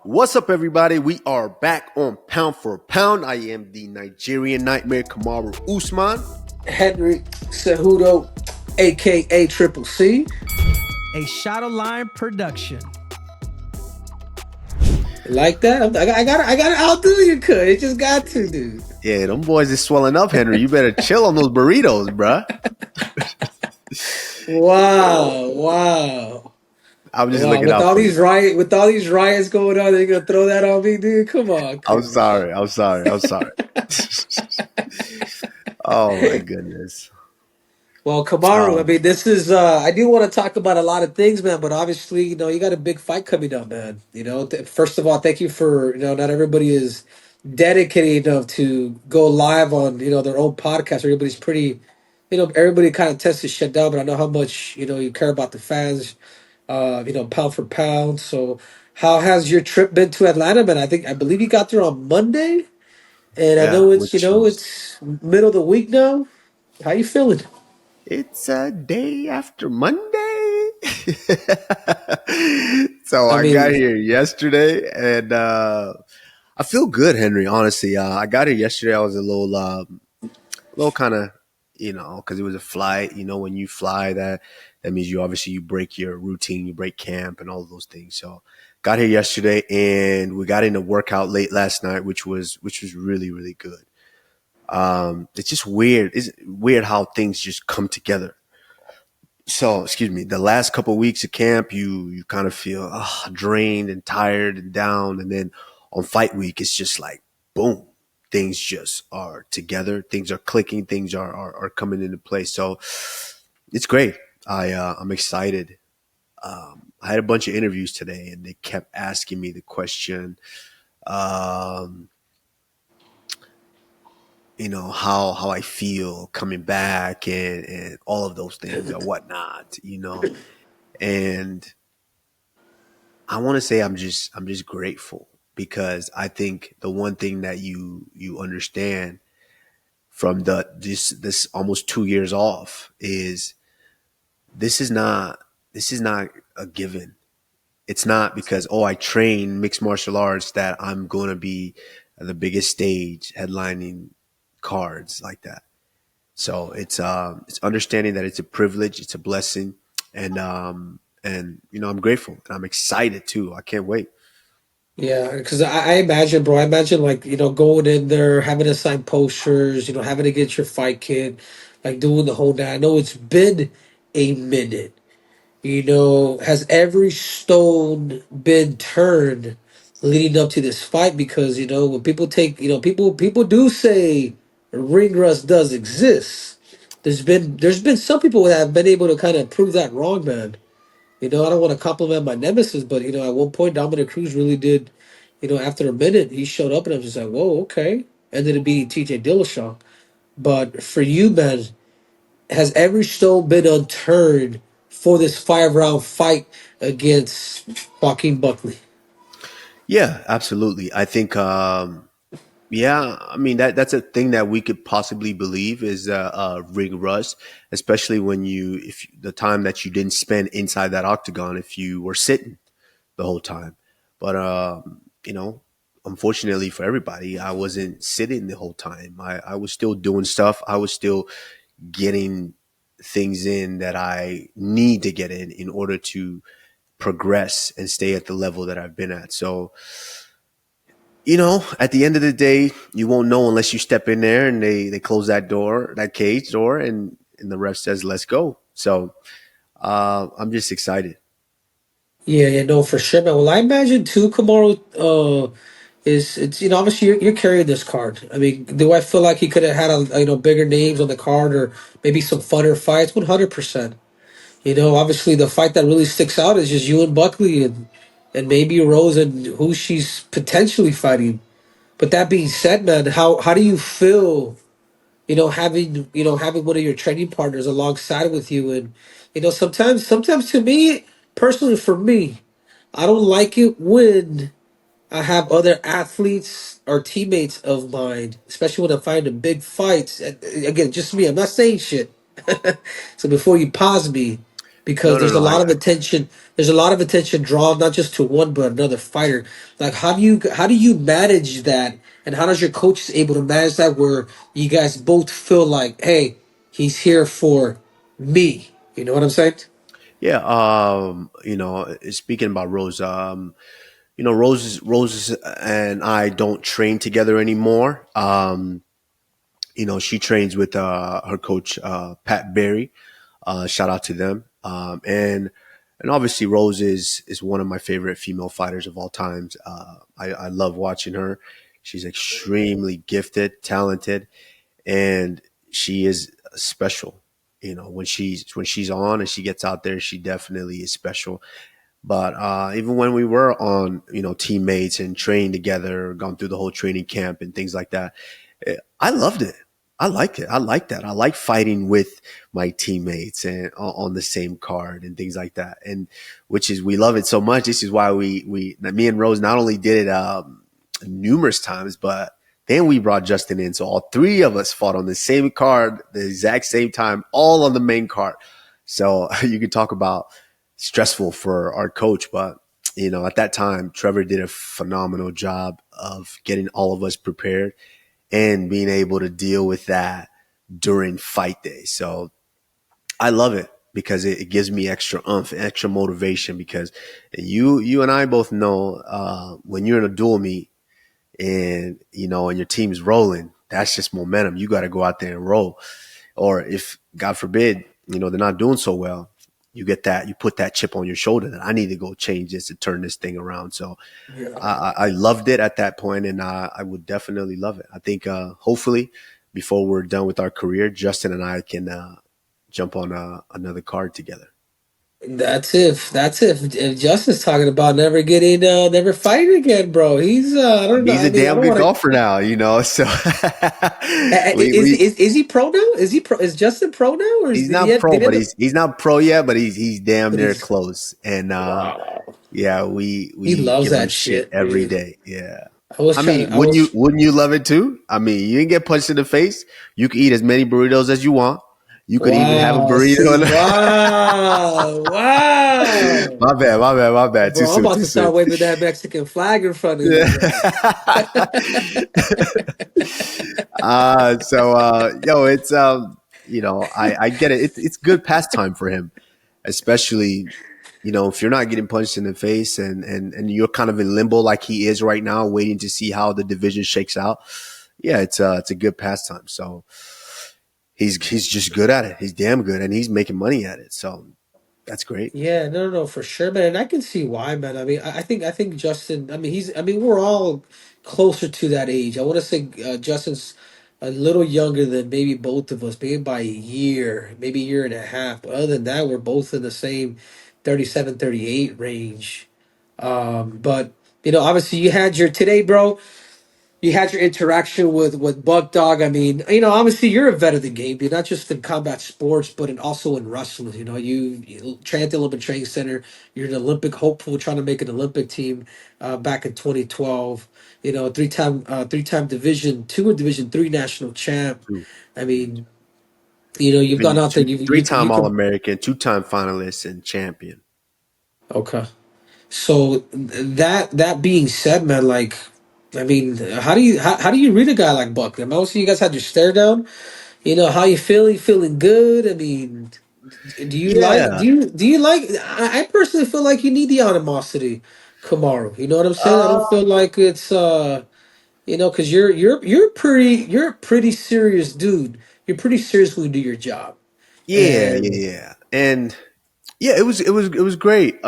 What's up, everybody? We are back on Pound for Pound. I am the Nigerian Nightmare, Kamaru Usman. Henry Cejudo, aka Triple C. A Shadow Line production. Like that? I got to outdo you, cuz. It just got to, dude. Yeah, them boys is swelling up, Henry. You better chill on those burritos, bruh. Wow. I'm just Wow. looking With out all for you. these riots going on, they're gonna throw that on me, dude. Come on. I'm sorry. Oh my goodness. Well, Kamaru, I Um, mean, this is I do want to talk about a lot of things, man, but obviously, you got a big fight coming up, man. First of all, thank you for, not everybody is dedicated enough to go live on, their own podcast. Everybody's pretty, everybody kind of tends to shut down, but I know how much, you care about the fans, pound for pound. So how has your trip been to Atlanta, man? I believe you got there on Monday, and I yeah, know which was it's middle of the week now. How you feeling? it's a day after Monday. So I I got mean, here yesterday and I feel good, Henry, honestly. I got here yesterday. I was a little kind of, because it was a flight. When you fly, that means you break your routine, you break camp, and all of those things. So, got here yesterday, and we got in a workout late last night, which was really really good. It's just weird. It's weird how things just come together. So, excuse me, the last couple of weeks of camp, you kind of feel drained and tired and down, and then on fight week, it's just like boom, things just are together, things are clicking, things are coming into place. So it's great. I'm excited. I had a bunch of interviews today, and they kept asking me the question, um, how I feel coming back and all of those things or whatnot. And I want to say I'm just grateful because I think the one thing that you understand from this almost 2 years off is this is not this is not a given. It's not because I train mixed martial arts that I'm going to be the biggest stage headlining cards like that. So it's understanding that it's a privilege, it's a blessing, and I'm grateful and I'm excited too. I can't wait. yeah, because I imagine, bro. I imagine like going in there, having to sign posters, having to get your fight kit, like doing the whole day. I know it's been a minute. Has every stone been turned leading up to this fight? Because when people take, people do say ring rust does exist. There's been some people that have been able to kind of prove that wrong, man. I don't want to compliment my nemesis, but at one point Dominic Cruz really did. After a minute, he showed up, and I was just like, "Whoa, okay." Ended up being T.J. Dillashaw. But for you, man, has every stone been unturned for this 5 round fight against Joaquin Buckley? Yeah, absolutely. I think yeah, I mean that's a thing that we could possibly believe is ring rust, especially when if the time that you didn't spend inside that octagon if you were sitting the whole time. But unfortunately for everybody, I wasn't sitting the whole time. I was still doing stuff. I was still getting things in that I need to get in order to progress and stay at the level that I've been at. So, at the end of the day, you won't know unless you step in there and they close that cage door, and the ref says, let's go. So I'm just excited. Yeah, no, for sure, man. Well, I imagine too, Kamaru. Is it's obviously you're carrying this card. I mean, do I feel like he could have had bigger names on the card or maybe some funner fights? 100%. Obviously the fight that really sticks out is just you and Buckley and maybe Rose and who she's potentially fighting. But that being said, man, how do you feel? Having one of your training partners alongside with you, and sometimes to me personally, for me, I don't like it when I have other athletes or teammates of mine, especially when I'm fighting big fights. And again, just me. I'm not saying shit. So before you pause me, because No, no, there's a no. lot of attention. There's a lot of attention drawn not just to one but another fighter. Like how do you manage that, and how does your coach able to manage that where you guys both feel like, hey, he's here for me. You know what I'm saying? Yeah. Speaking about Rose, Rose and I don't train together anymore. She trains with her coach Pat Berry. Shout out to them. And obviously Rose is one of my favorite female fighters of all times. I love watching her. She's extremely gifted, talented, and she is special. When she's on and she gets out there, she definitely is special. But even when we were on, teammates and trained together, gone through the whole training camp and things like that, I loved it. I liked it. I like that. I like fighting with my teammates and on the same card and things like that. And which is, we love it so much. This is why me and Rose not only did it numerous times, but then we brought Justin in. So all three of us fought on the same card, the exact same time, all on the main card. So you could talk about stressful for our coach, but at that time, Trevor did a phenomenal job of getting all of us prepared and being able to deal with that during fight day. So I love it because it gives me extra oomph, extra motivation, because you and I both know when you're in a dual meet and your team's rolling, that's just momentum. You got to go out there and roll. Or if, God forbid, they're not doing so well, you put that chip on your shoulder that I need to go change this to turn this thing around. So Yeah. I loved it at that point, and I would definitely love it. I think hopefully before we're done with our career, Justin and I can jump on another card together. That's if Justin's talking about never fighting again, bro. He's I I don't know. mean, he's I a mean, I damn don't good want to. golfer now, so Is we is is he pro now? Is he pro? Is Justin pro now, or is he's did he not have, pro, did he but have the, he's not pro yet, but he's damn but near he's close. And wow. yeah, we He we loves give him that shit shit, every dude. day. Yeah. I was I trying mean, to. I was. wouldn't you love it too? I mean, you can get punched in the face. You can eat as many burritos as you want. You could even have a Wow. burrito. See. Wow. Wow. My bad, my bad, my bad. Too Bro, I'm soon, about too to soon. start waving that Mexican flag in front of you, Yeah. bro. It's I get it. It's good pastime for him, especially if you're not getting punched in the face and you're kind of in limbo like he is right now, waiting to see how the division shakes out. Yeah, it's a good pastime. So he's just good at it. He's damn good, and he's making money at it. So that's great. Yeah, no, no, no, for sure, man. And I can see why, man. I mean, I think Justin. I mean, I mean, we're all closer to that age. I want to say Justin's a little younger than maybe both of us, maybe by a year, maybe a year and a half. But other than that, we're both in the same 37, 38 range. But obviously, you had your today, bro. You had your interaction with Buck Dog. I mean, obviously you're a vet of the game, dude, not just in combat sports, but also in wrestling. You train at the Olympic Training Center. You're an Olympic hopeful, trying to make an Olympic team. Back in 2012, three-time Division 2 and Division 3 national champ. Too. I mean, you've gone Been out there. three-time You All can. American, two-time finalist, and champion. Okay. So that being said, man, like, I mean, how do you read a guy like Buck? I mean, obviously you guys had your stare down. How you feeling? Feeling good? I mean, do you like? Yeah. Do you like? I personally feel like you need the animosity, Kamaru. You know what I'm saying? I don't Uh, feel like it's because you're a pretty serious dude. You're pretty serious when you do your job, yeah, and yeah, yeah. And yeah, it was great.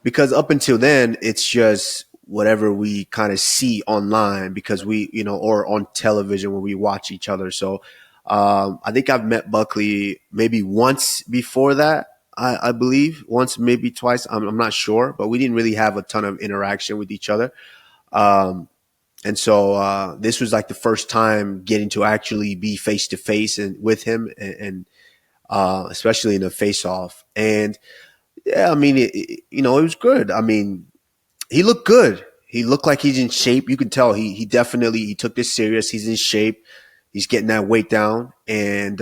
Because up until then, it's just whatever we kind of see online because or on television when we watch each other. So I think I've met Buckley maybe once before that. I believe once, maybe twice. I'm not sure, but we didn't really have a ton of interaction with each other. Um, and so this was like the first time getting to actually be face to face and with him, and especially in a face off. And yeah, I mean, it was good. I mean, he looked good. He looked like he's in shape. You can tell he definitely he took this serious. He's in shape. He's getting that weight down, and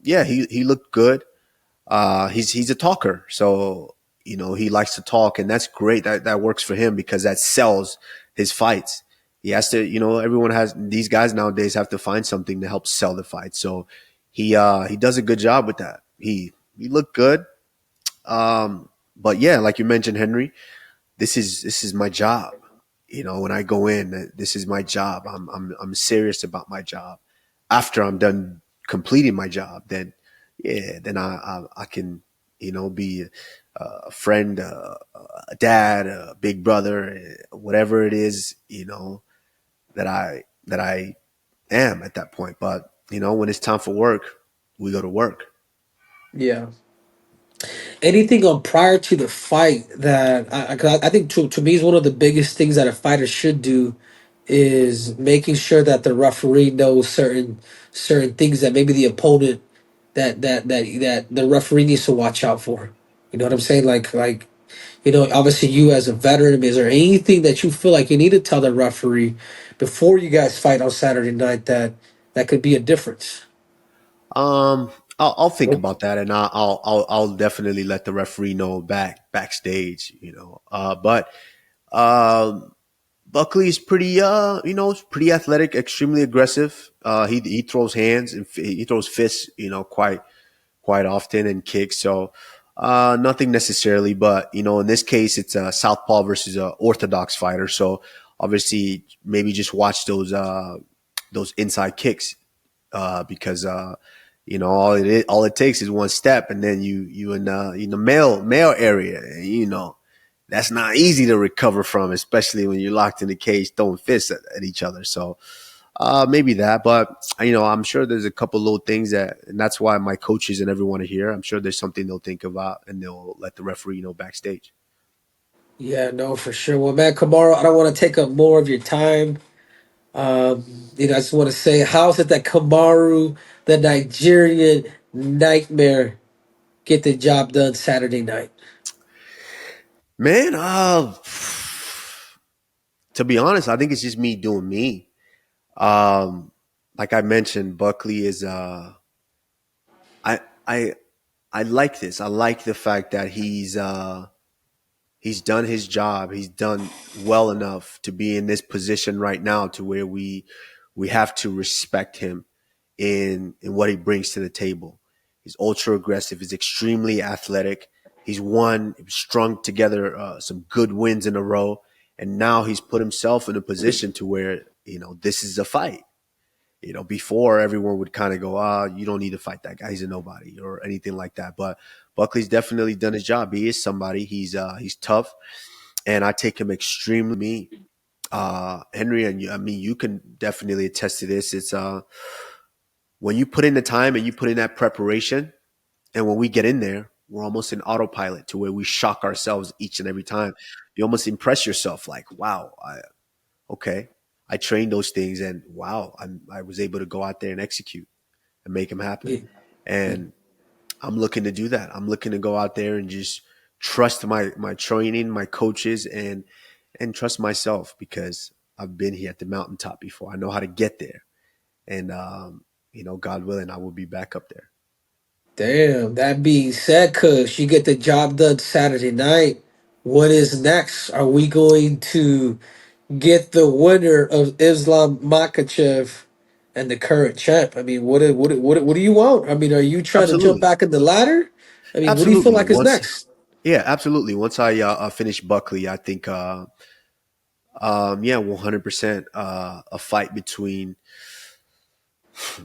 yeah, he looked good. He's a talker, so he likes to talk, and that's great. That works for him because that sells his fights. He has to, everyone has these guys nowadays have to find something to help sell the fight. So he does a good job with that. He looked good. But yeah, like you mentioned, Henry, this is my job. When I go in, this is my job. I'm serious about my job. After I'm done completing my job, then yeah, then I can be a friend, a dad, a big brother, whatever it is that I am at that point. But when it's time for work, we go to work. Yeah. Anything on prior to the fight that 'cause I think to me is one of the biggest things that a fighter should do is making sure that the referee knows certain things that maybe the opponent that the referee needs to watch out for. You know what I'm saying? Like obviously you as a veteran, is there anything that you feel like you need to tell the referee before you guys fight on Saturday night that could be a difference? I'll think about that, and I'll definitely let the referee know backstage. But um, Buckley is pretty athletic, extremely aggressive. He throws hands and he throws fists, quite often, and kicks. So nothing necessarily, but in this case, it's a southpaw versus a orthodox fighter. So obviously, maybe just watch those inside kicks because all it takes is one step, and then you in the male area, and that's not easy to recover from, especially when you're locked in the cage throwing fists at each other. So maybe that, but I'm sure there's a couple little things and that's why my coaches and everyone are here. I'm sure there's something they'll think about, and they'll let the referee know backstage. Yeah, no, for sure. Well, man, Kamaru, I don't want to take up more of your time. Um, I just want to say, how's it that Kamaru, the Nigerian nightmare, get the job done Saturday night? Man, to be honest, I think it's just me doing me. Um, like I mentioned, Buckley is I I I like this. I like the fact that he's done his job. He's done well enough to be in this position right now to where we have to respect him in what he brings to the table. He's ultra aggressive. He's extremely athletic. He's strung together some good wins in a row, and now he's put himself in a position to where this is a fight. Before everyone would kind of go, you don't need to fight that guy. He's a nobody or anything like that. But Buckley's definitely done his job. He is somebody. He's tough, and I take him extremely me. Henry, and I mean, you can definitely attest to this. It's when you put in the time and you put in that preparation, and when we get in there, we're almost in autopilot to where we shock ourselves each and every time. You almost impress yourself, like, wow, okay, I trained those things, and wow, I was able to go out there and execute and make them happen. Yeah, yeah. And I'm looking to do that. I'm looking to go out there and just trust my training, my coaches, and trust myself because I've been here at the mountaintop before. I know how to get there, and God willing, I will be back up there. Damn. That being said, cuz you get the job done Saturday night, what is next? Are we going to get the winner of Islam Makhachev and the current champ? I mean, what do you want? I mean, are you trying to jump Absolutely, back in the ladder? I mean, what do you feel absolutely. like is next? Yeah, absolutely. Once I finish Buckley, I think, yeah, 100% a fight between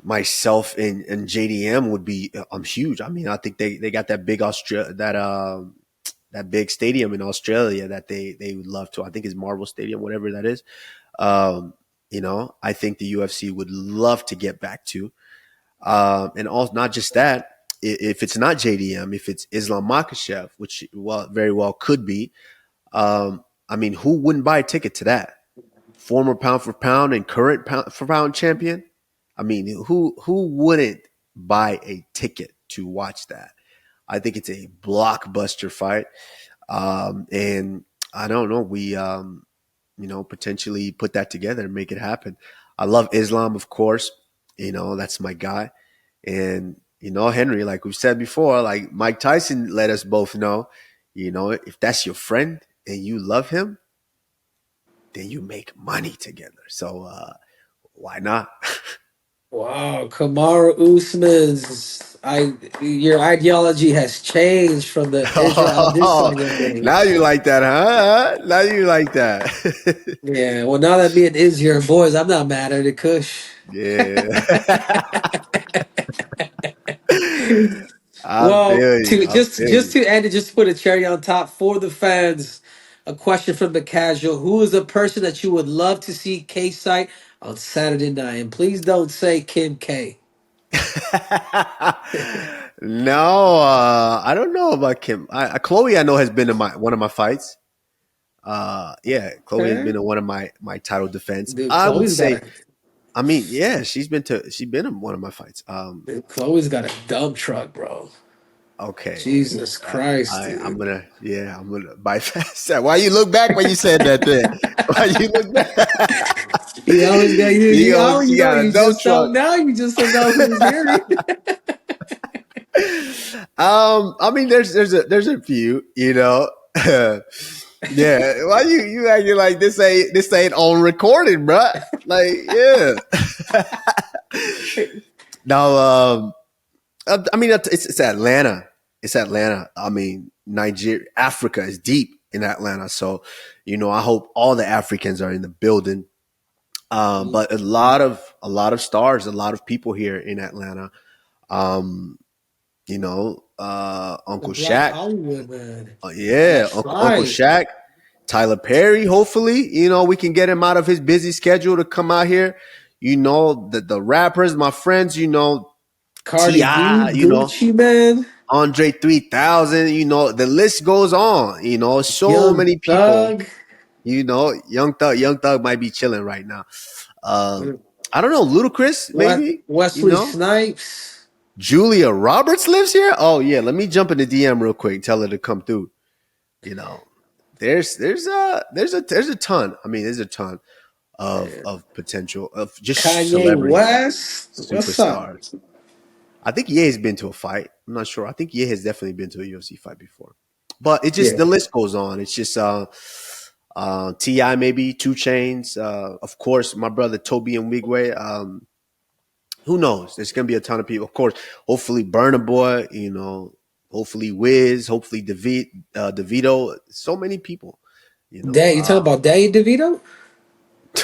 myself and JDM would be huge. I mean, I think they got that big that big stadium in Australia that they would love to. I think it's Marvel Stadium, whatever that is. I think the UFC would love to get back to. And also not just that. If it's not JDM, if it's Islam Makhachev, which very well could be, I mean, who wouldn't buy a ticket to that? Former pound for pound and current pound for pound champion. I mean, who wouldn't buy a ticket to watch that? I think it's a blockbuster fight, and I don't know. We potentially put that together and make it happen. I love Islam, of course. That's my guy, and Henry, like we've said before, like Mike Tyson let us both know, if that's your friend and you love him, then you make money together. So why not? Wow, Kamaru Usman's your ideology has changed from the Israel Adesanya Now days. you like that, huh? Now you like that. Yeah, well, now that me and Izzy are boys, I'm not mad at it, Kush. Yeah. I Well, feel you. to I just feel just you. to end it, just to put a cherry on top for the fans, a question from the casual: Who is a person that you would love to see K site on Saturday night? And please don't say Kim K. No, I don't know about Kim. Chloe, I know has been in my one of my fights. Yeah, Chloe has Okay, been in one of my title defense. dude, I would Chloe's got say, a I mean, yeah, she's been in one of my fights. dude, Chloe's got a dump truck, bro. Okay, Jesus Christ, I'm dude. gonna, yeah, I'm gonna bypass that. Why you look back when you said that? Then why you look back? You always got you. She You know. got a You dump just truck. don't know. You just don't know who's here. I mean, there's a few, yeah. Why you acting like this ain't on recording, bruh? Like, yeah. Now, I mean, it's Atlanta. It's Atlanta. I mean, Nigeria, Africa is deep in Atlanta. So, I hope all the Africans are in the building. But a lot of stars, a lot of people here in Atlanta. Um, The Uncle Black Shaq. Hollywood man. Yeah, That's Uncle right. Shaq, Tyler Perry. Hopefully, we can get him out of his busy schedule to come out here. The rappers, my friends. Cardi B, Ti. Gucci man, Andre 3000. The list goes on. So Young many people. Thug, Young Thug might be chilling right now. I don't know, Ludacris maybe. Wesley Snipes. Julia Roberts lives here. Oh yeah, let me jump in the DM real quick. Tell her to come through. You know, there's a ton. I mean, there's a ton of potential of just Kanye celebrities, West. What's up? superstars. I think Ye has been to a fight. I'm not sure. I think Ye has definitely been to a UFC fight before. But it just Yeah. the list goes on. It's just Ti maybe 2 Chainz. Of course, my brother Toby and Wigway. Who knows? There's gonna be a ton of people. Of course, hopefully Burna Boy. Hopefully Wiz. Hopefully DeVito. So many people. You know. You talking about Danny DeVito?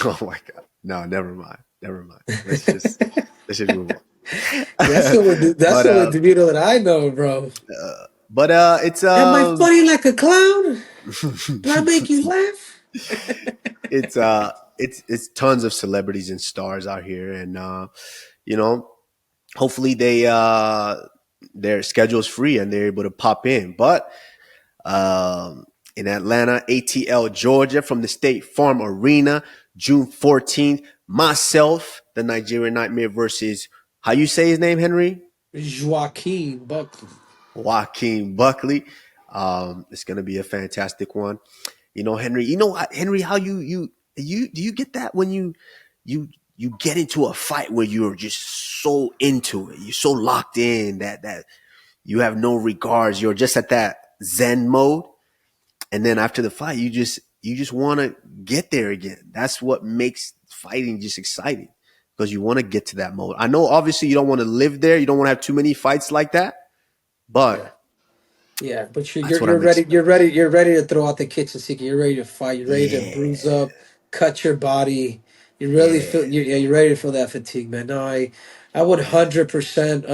Oh my God. No, never mind. Never mind. Let's just move on. That's the only but DeVito that I know, bro. it's Am I funny like a clown? Do I make you laugh? it's tons of celebrities and stars out here, and you know, hopefully their schedule's free and they're able to pop in. But um, in Atlanta, ATL, Georgia, from the State Farm Arena, June 14th. Myself, the Nigerian Nightmare versus how you say his name, Henry? Joaquin Buckley. Joaquin Buckley. It's gonna be a fantastic one. Henry. Henry, how do you get that when you you get into a fight where you're just so into it, you're so locked in that you have no regards, you're just at that Zen mode, and then after the fight, you just want to get there again. That's what makes fighting just exciting because you want to get to that mode. I know, obviously, you don't want to live there, you don't want to have too many fights like that, but Yeah. Yeah, but you're that's you're what you're I'm ready. expecting. You're ready to throw out the kitchen sink. You're ready to fight. You're ready to bruise Yeah, up, cut your body. You really feel. yeah, You're ready to feel that fatigue, man. No, I would yeah, 100%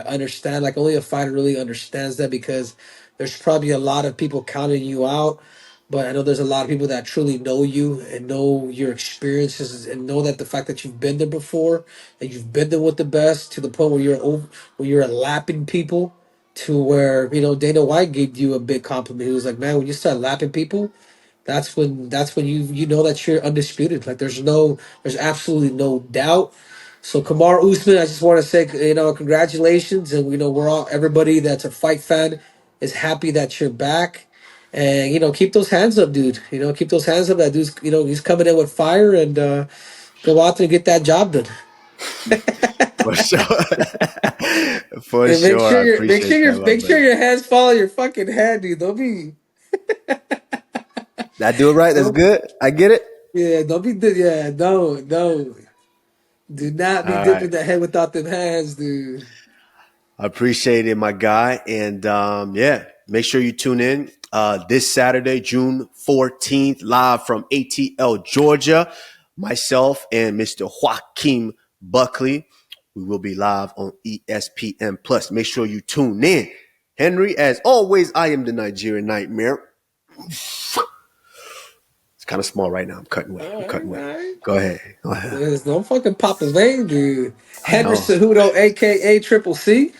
understand. Like only a fighter really understands that because there's probably a lot of people counting you out, but I know there's a lot of people that truly know you and know your experiences and know that the fact that you've been there before and you've been there with the best to the point where where you're lapping people to where Dana White gave you a big compliment. He was like, "Man, when you start lapping people, that's when you know that you're undisputed. Like there's absolutely no doubt." So Kamaru Usman, I just want to say, congratulations, and we're all everybody that's a fight fan is happy that you're back, and keep those hands up, dude. Keep those hands up. That dude's he's coming in with fire, and go out there and get that job done. For sure. For And make sure. sure I appreciate that, my make sure brother. your hands follow your fucking head, dude. Don't be Did I do it right? That's don't good. I get it. yeah, don't be yeah, no. Do not be All dipping right. the head without them hands, dude. I appreciate it, my guy. And yeah, make sure you tune in this Saturday, June 14th, live from ATL, Georgia. Myself and Mr. Joaquin Buckley. We will be live on ESPN Plus. Make sure you tune in. Henry, as always, I am the Nigerian Nightmare. It's kind of small right now. I'm cutting All weight. I'm right, cutting all weight. right. Go ahead. Go ahead. Don't fucking pop his vein, dude. I Henry know. Cejudo, aka Triple C.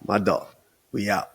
My dog. We out.